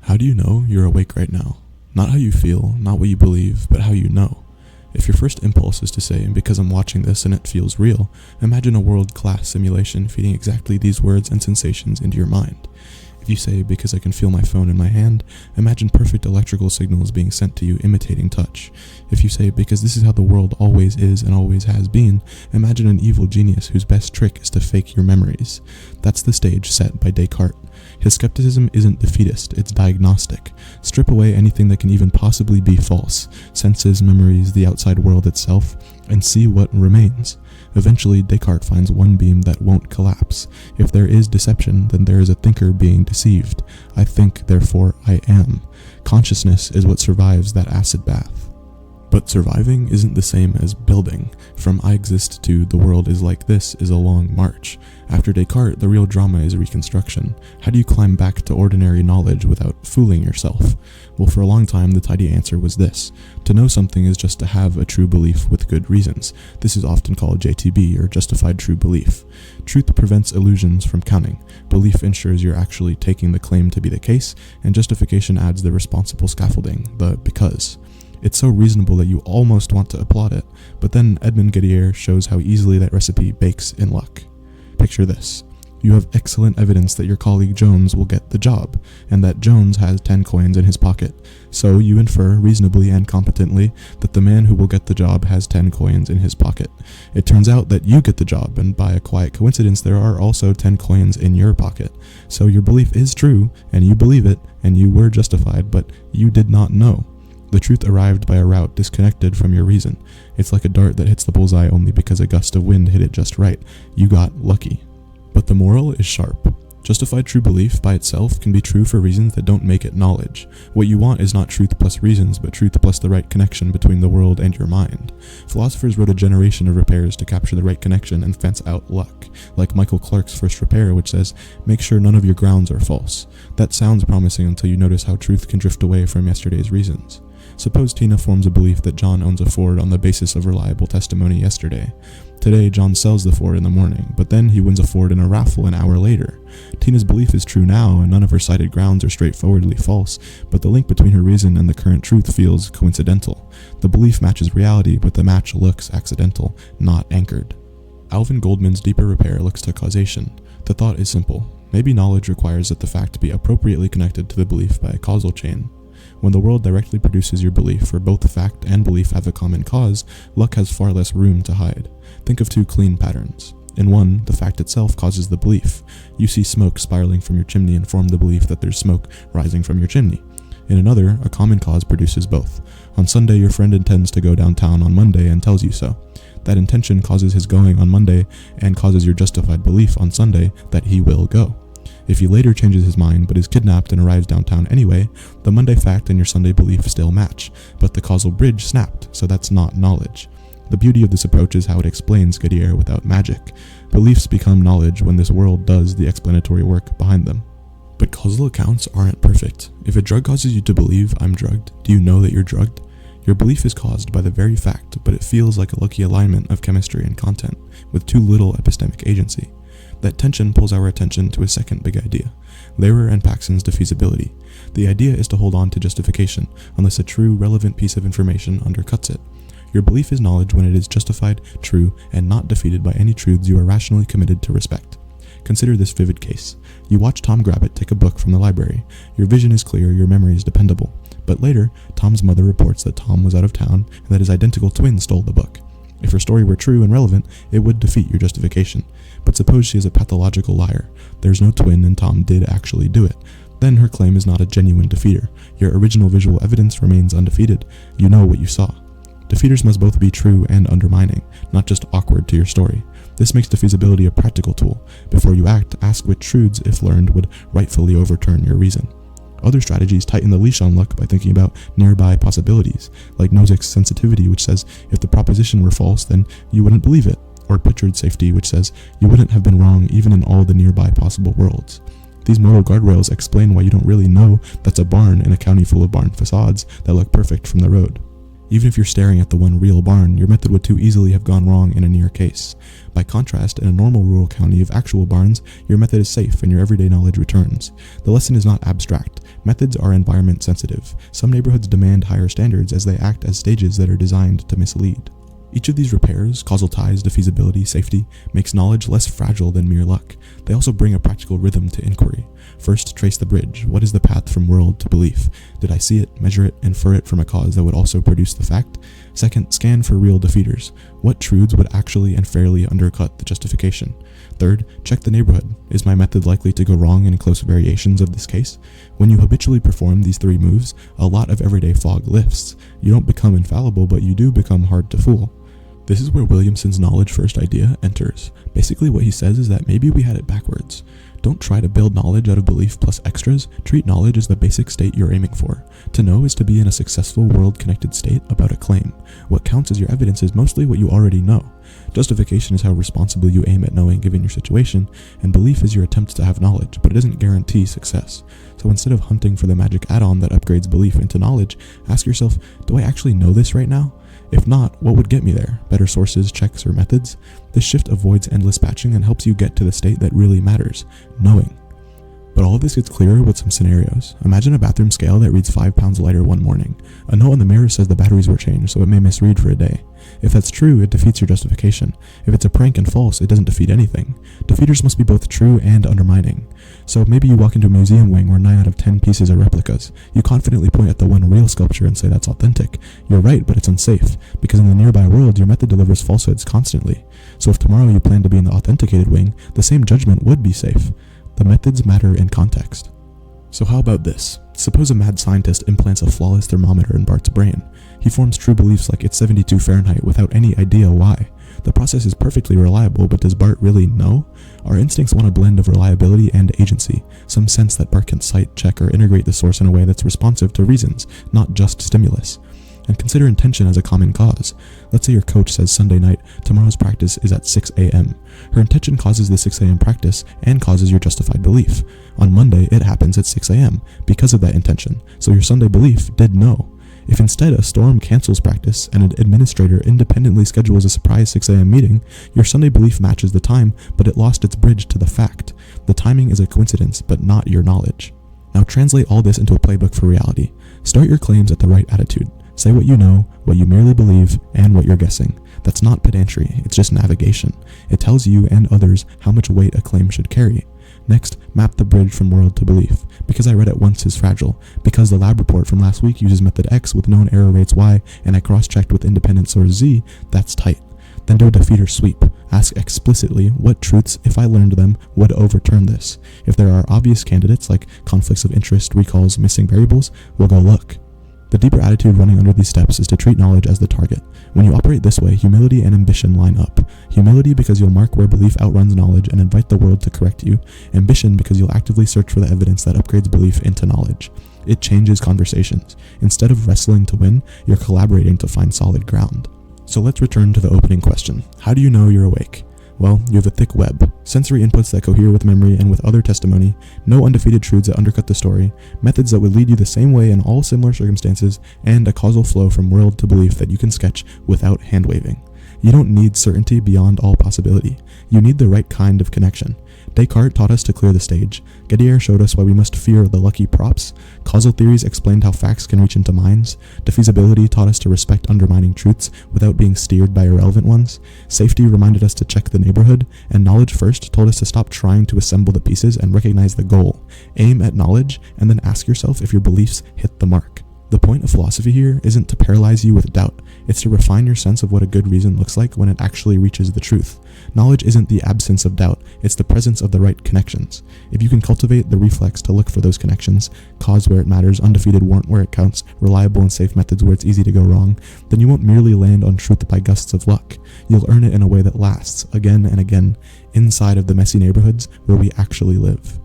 How do you know you're awake right now? Not how you feel, not what you believe, but how you know. If your first impulse is to say, because I'm watching this and it feels real, imagine a world-class simulation feeding exactly these words and sensations into your mind. If you say, because I can feel my phone in my hand, imagine perfect electrical signals being sent to you imitating touch. If you say, because this is how the world always is and always has been, imagine an evil genius whose best trick is to fake your memories. That's the stage set by Descartes. His skepticism isn't defeatist, it's diagnostic. Strip away anything that can even possibly be false, senses, memories, the outside world itself, and see what remains. Eventually, Descartes finds one beam that won't collapse. If there is deception, then there is a thinker being deceived. I think, therefore I am. Consciousness is what survives that acid bath. But surviving isn't the same as building. From I exist to the world is like this is a long march. After Descartes, the real drama is reconstruction. How do you climb back to ordinary knowledge without fooling yourself? Well, for a long time, the tidy answer was this. To know something is just to have a true belief with good reasons. This is often called JTB, or justified true belief. Truth prevents illusions from counting. Belief ensures you're actually taking the claim to be the case, and justification adds the responsible scaffolding, the because. It's so reasonable that you almost want to applaud it, but then Edmund Gettier shows how easily that recipe bakes in luck. Picture this. You have excellent evidence that your colleague Jones will get the job, and that Jones has 10 coins in his pocket. So you infer, reasonably and competently, that the man who will get the job has 10 coins in his pocket. It turns out that you get the job, and by a quiet coincidence there are also 10 coins in your pocket. So your belief is true, and you believe it, and you were justified, but you did not know. The truth arrived by a route disconnected from your reason. It's like a dart that hits the bullseye only because a gust of wind hit it just right. You got lucky. But the moral is sharp. Justified true belief by itself can be true for reasons that don't make it knowledge. What you want is not truth plus reasons, but truth plus the right connection between the world and your mind. Philosophers wrote a generation of repairs to capture the right connection and fence out luck, like Michael Clark's first repair, which says, make sure none of your grounds are false. That sounds promising until you notice how truth can drift away from yesterday's reasons. Suppose Tina forms a belief that John owns a Ford on the basis of reliable testimony yesterday. Today, John sells the Ford in the morning, but then he wins a Ford in a raffle an hour later. Tina's belief is true now, and none of her cited grounds are straightforwardly false, but the link between her reason and the current truth feels coincidental. The belief matches reality, but the match looks accidental, not anchored. Alvin Goldman's deeper repair looks to causation. The thought is simple. Maybe knowledge requires that the fact be appropriately connected to the belief by a causal chain. When the world directly produces your belief, for both the fact and belief have a common cause, luck has far less room to hide. Think of two clean patterns. In one, the fact itself causes the belief. You see smoke spiraling from your chimney and form the belief that there's smoke rising from your chimney. In another, a common cause produces both. On Sunday, your friend intends to go downtown on Monday and tells you so. That intention causes his going on Monday and causes your justified belief on Sunday that he will go. If he later changes his mind but is kidnapped and arrives downtown anyway, the Monday fact and your Sunday belief still match, but the causal bridge snapped, so that's not knowledge. The beauty of this approach is how it explains Gettier without magic. Beliefs become knowledge when this world does the explanatory work behind them. But causal accounts aren't perfect. If a drug causes you to believe I'm drugged, do you know that you're drugged? Your belief is caused by the very fact, but it feels like a lucky alignment of chemistry and content, with too little epistemic agency. That tension pulls our attention to a second big idea, Lehrer and Paxson's defeasibility. The idea is to hold on to justification, unless a true, relevant piece of information undercuts it. Your belief is knowledge when it is justified, true, and not defeated by any truths you are rationally committed to respect. Consider this vivid case. You watch Tom Grabbit take a book from the library. Your vision is clear, your memory is dependable. But later, Tom's mother reports that Tom was out of town and that his identical twin stole the book. If her story were true and relevant, it would defeat your justification. But suppose she is a pathological liar. There's no twin and Tom did actually do it. Then her claim is not a genuine defeater. Your original visual evidence remains undefeated. You know what you saw. Defeaters must both be true and undermining, not just awkward to your story. This makes defeasibility a practical tool. Before you act, ask which truths, if learned, would rightfully overturn your reason. Other strategies tighten the leash on luck by thinking about nearby possibilities, like Nozick's sensitivity, which says if the proposition were false, then you wouldn't believe it, or Pritchard's safety, which says you wouldn't have been wrong even in all the nearby possible worlds. These moral guardrails explain why you don't really know that's a barn in a county full of barn facades that look perfect from the road. Even if you're staring at the one real barn, your method would too easily have gone wrong in a near case. By contrast, in a normal rural county of actual barns, your method is safe and your everyday knowledge returns. The lesson is not abstract. Methods are environment sensitive. Some neighborhoods demand higher standards as they act as stages that are designed to mislead. Each of these repairs, causal ties, defeasibility, safety, makes knowledge less fragile than mere luck. They also bring a practical rhythm to inquiry. First, trace the bridge. What is the path from world to belief? Did I see it, measure it, infer it from a cause that would also produce the fact? Second, scan for real defeaters. What truths would actually and fairly undercut the justification? Third, check the neighborhood. Is my method likely to go wrong in close variations of this case? When you habitually perform these three moves, a lot of everyday fog lifts. You don't become infallible, but you do become hard to fool. This is where Williamson's knowledge first idea enters. Basically what he says is that maybe we had it backwards. Don't try to build knowledge out of belief plus extras. Treat knowledge as the basic state you're aiming for. To know is to be in a successful world-connected state about a claim. What counts as your evidence is mostly what you already know. Justification is how responsibly you aim at knowing given your situation, and belief is your attempt to have knowledge, but it doesn't guarantee success. So instead of hunting for the magic add-on that upgrades belief into knowledge, ask yourself, do I actually know this right now? If not, what would get me there? Better sources, checks, or methods? This shift avoids endless patching and helps you get to the state that really matters, knowing. But all of this gets clearer with some scenarios. Imagine a bathroom scale that reads 5 pounds lighter one morning. A note on the mirror says the batteries were changed, so it may misread for a day. If that's true, it defeats your justification. If it's a prank and false, it doesn't defeat anything. Defeaters must be both true and undermining. So maybe you walk into a museum wing where 9 out of 10 pieces are replicas. You confidently point at the one real sculpture and say that's authentic. You're right, but it's unsafe, because in the nearby world, your method delivers falsehoods constantly. So if tomorrow you plan to be in the authenticated wing, the same judgment would be safe. The methods matter in context. So how about this? Suppose a mad scientist implants a flawless thermometer in Bart's brain. He forms true beliefs like it's 72 Fahrenheit without any idea why. The process is perfectly reliable, but does Bart really know? Our instincts want a blend of reliability and agency, some sense that Bart can cite, check, or integrate the source in a way that's responsive to reasons, not just stimulus. And consider intention as a common cause. Let's say your coach says Sunday night, tomorrow's practice is at 6 a.m. Her intention causes the 6 a.m. practice and causes your justified belief. On Monday, it happens at 6 a.m. because of that intention, so your Sunday belief did know. If instead a storm cancels practice and an administrator independently schedules a surprise 6 a.m. meeting, your Sunday belief matches the time, but it lost its bridge to the fact. The timing is a coincidence, but not your knowledge. Now translate all this into a playbook for reality. Start your claims at the right attitude. Say what you know, what you merely believe, and what you're guessing. That's not pedantry, it's just navigation. It tells you and others how much weight a claim should carry. Next, map the bridge from world to belief. Because I read it once is fragile. Because the lab report from last week uses method X with known error rates Y, and I cross-checked with independent source Z, that's tight. Then do a defeater sweep. Ask explicitly what truths, if I learned them, would overturn this. If there are obvious candidates like conflicts of interest, recalls, missing variables, we'll go look. The deeper attitude running under these steps is to treat knowledge as the target. When you operate this way, humility and ambition line up. Humility because you'll mark where belief outruns knowledge and invite the world to correct you. Ambition because you'll actively search for the evidence that upgrades belief into knowledge. It changes conversations. Instead of wrestling to win, you're collaborating to find solid ground. So let's return to the opening question. How do you know you're awake? Well, you have a thick web, sensory inputs that cohere with memory and with other testimony, no undefeated truths that undercut the story, methods that would lead you the same way in all similar circumstances, and a causal flow from world to belief that you can sketch without hand-waving. You don't need certainty beyond all possibility. You need the right kind of connection. Descartes taught us to clear the stage. Gettier showed us why we must fear the lucky props. Causal theories explained how facts can reach into minds. Defeasibility taught us to respect undermining truths without being steered by irrelevant ones. Safety reminded us to check the neighborhood. And knowledge first told us to stop trying to assemble the pieces and recognize the goal. Aim at knowledge, and then ask yourself if your beliefs hit the mark. The point of philosophy here isn't to paralyze you with doubt. It's to refine your sense of what a good reason looks like when it actually reaches the truth. Knowledge isn't the absence of doubt, it's the presence of the right connections. If you can cultivate the reflex to look for those connections, cause where it matters, undefeated warrant where it counts, reliable and safe methods where it's easy to go wrong, then you won't merely land on truth by gusts of luck. You'll earn it in a way that lasts, again and again, inside of the messy neighborhoods where we actually live.